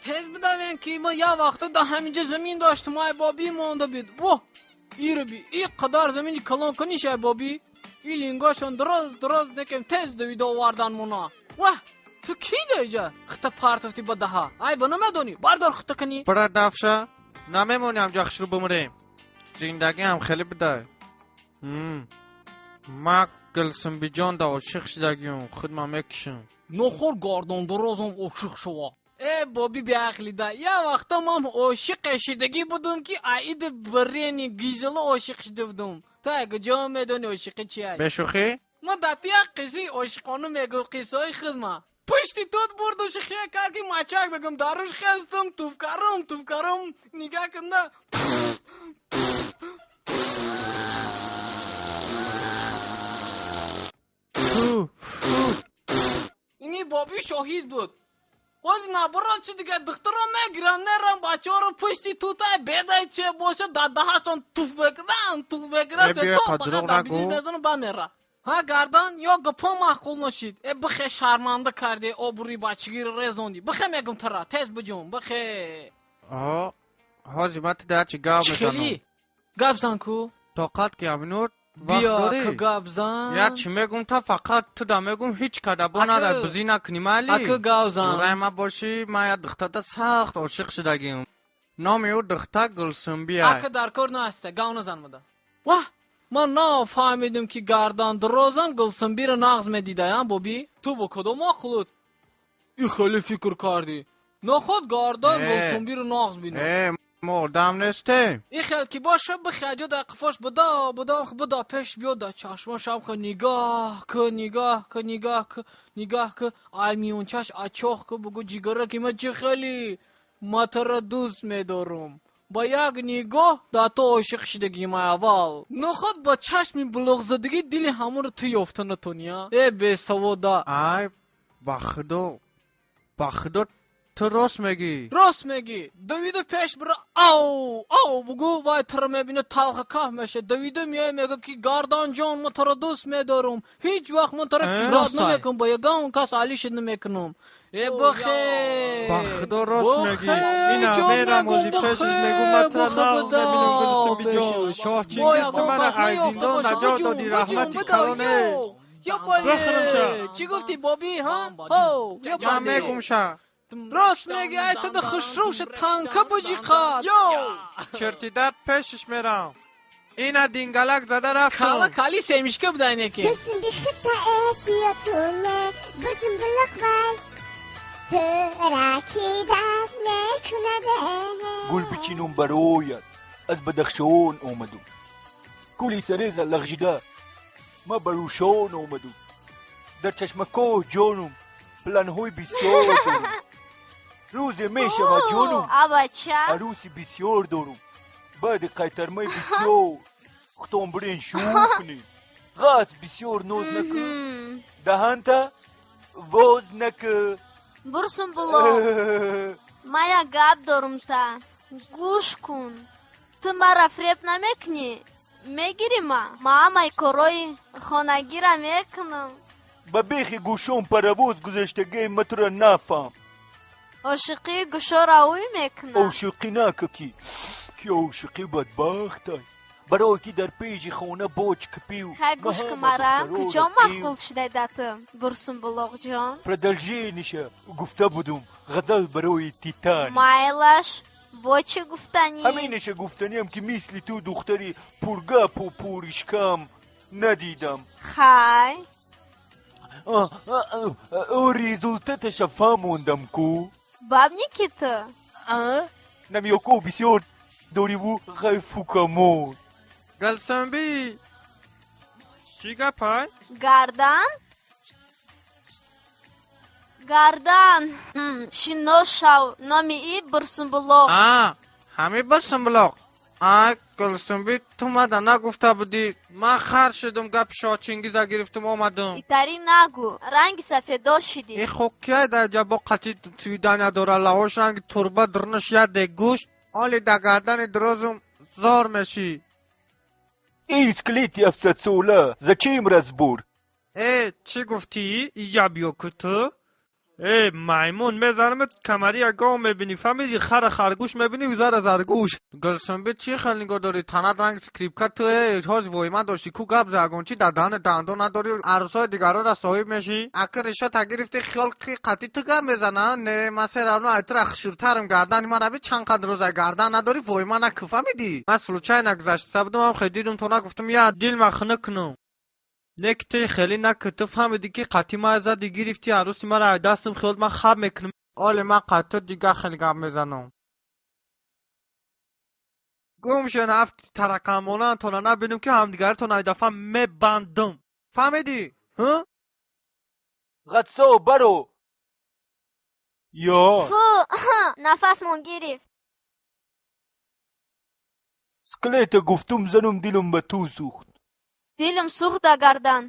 تز بدوین که ما یا وقتا دا همینجا زمین داشتم ای بابی مونده بید. واه ایرو بی ای قدر زمینی کلان کنیش ای بابی. ای لینگاشون دراز نکم تز دوید آوردن مونا. واه تو کی دیجا خطا پارتفتی با دها ای بنا مدونی باردار خطا کنی برا دفشه نمیمونی همجا خشرو بمریم زندگی هم خیلی بده ما گلسم بی جان دا عاشق شدگیم خود ما میکشم نخور گاردان درازم عاشق شوا ای بابی بی عقلی ده یا وقتا ما عاشق شدگی بودم که عید برینی گیزل عاشق شده بودم تا اگه جا میدونی عاشق چی ای بشوخی؟ ما داتی یک قصی عاشقانو میگو قصه های خود ما پشتی توت بردو شخیه کار که ماچاک بگم داروش خستم توفکارم نگاه کنده اینی بابی شاهید بود باز نبرا چی دیگه دختر رو میگیرن نرم بچه ها رو پشتی توتای بیدای چه باشه داده هستن توف بگیرن تو بقید در بیدی بزنو بمیره ها گردان یا گپا محقول نشید بخی شرمنده کرده آبروی بچگی رو رزوندی بخی میگم ترا تیز بجون بخی حاجی من تو در چی گاب میزنم چلی گاب زن کو طاقت که اونور بیا که گاب زن یا چی میگم تا فقط تو دا میگم هیچ کدبا ندار بزی نکنی مالی اکه گاب زن جورای ما باشی ما یا دختر تا سخت عاشق شدگیم نامی او دختر گلسم بیای اکه در کار نهسته گاو نزن مده واه من نه فهمیدم که گردان درازم گلسم بی رو نغز میدیده هم بابی تو با کدام اخلوت ای خیلی فکر کردی نخود گردان گلسم بی رو نغز بینه مردم نسته ای خیلی که باشه بخیجه در قفاش بدا پیش بیاد در چشماش هم که نگاه که ای میون چش اچاخ که بگو جیگره که من چه خیلی ما تر دوست میدارم با یک نگاه دا تو عاشق شدگی ما اول نخود با چشمی بلوغ زدگی دل همون رو تو یافته نتونی ای بی سوادا ای بخدو تو راست میگی دویدو پیش برا او بگو وای تر میبینه تلخ کف میشه دویدو میای میگه که گردان جان من تر دوست میدارم هیچ وقت من تر کیراد نمیکنم با یگان کس علیش نمیکنم ای بخیر بخدا راست میگی اینا میرم وزی پیشش میگو من تر نغز نبینم گلستم بی جان شاه چینگیز تو من عزیزان نجات دادی رحمتی کلانه بخرم شا چی گفتی بابی ها؟ من میگم شا راست میگی ای تو ده خشروش تانکه بجی قد چرتی در پیشش میرم اینا دینگلک زده رفتم کالی سیمشکه بده اینه که گلسم بی خطا احتیاطونه گلسم بلق بای ترا کی دست نکنده گل بچینم برایت از بدخشان اومدم گلی سریز لغجده ما بروشان اومدم در چشمکو جانم پلنهای بسیار دارم روز میشه و جانم عروسی بسیار دارم بعد قیترمای بسیار اختام برین شو کنی غاز بسیار نوز نکن دهانتا واز نکن برسم بلو مایا گاب دارم تا گوش کن تو مرا فریب نمیکنی میگیری ما همه کارای خانگی را میکنم با بیخی گوشم پرواز گذاشتگی متر نفهم عاشقی گوشا را اوی میکنم عاشقی نکه کی عاشقی بدبختای برای که در پیج خونه باج کپیو های گوش که مرا کجا مخول شده داتم برسم بلوغ جان پردلجی نشه گفته بودم غزل برای تیتانی مایلش با چه گفتنی؟ همینشه گفتنی هم که مثل تو دختری پرگپ و پرشکم ندیدم خای ریزولتتش فهموندم کو بابنی که تو نمیوکو بسیار داری و غیفوکمون گلسم بی چی گپای؟ گردن شنو شو نامی ای برسم بلوغ همه برسم بلوغ گلسم بی تو مده نگفته بودی من خر شدم گپ شاه چنگیزه گرفتم آمدم ایتاری نگو رنگ سفیدار شدی ای خوکیه در جبا قطی تویدن داره لحاش رنگ تربه درنش یده گوشت آلی در گردن درازم زار میشی ای اسکلیتی افسد سوله زچیم رزبور چی گفتی؟ ایجا بیو کتو؟ ای میمون میزنمت کمری گام میبینی فهمیدی خرگوش میبینی وزار زرگوش گلسن به چی خیلی نگاه داری تنت رنگ سکریپ تو هاش وای من داشتی کو گب زگون چی در دهن دندون نداری عروسای دیگران را صاحب میشی اکر رشا تگرفتی خیال قطی تو گم میزنه نه من سرانو ایتر اخشورترم گردن من روی چند قدر روزه گردن نداری وای من نکو فهمیدی من سلوچای نگذشت سبدم هم خیلی دیدم تو نگفتم یا دیل مخنه کنم نکته خیلی نکه تو فهمیدی که قطی ما ازت گرفتی عروسی مرا دستم خیلی من خب میکنم آله من قطع دیگه خیلی گم میزنم گم شن هفت ترکمانه تا نبینم که همدیگر تو نایدفعه میبندم فهمیدی؟ ها؟ غطسو برو یا فو نفسمون گرفت. سکلیت گفتم زنم دیلم به تو سوخت دیلم سوخت گردن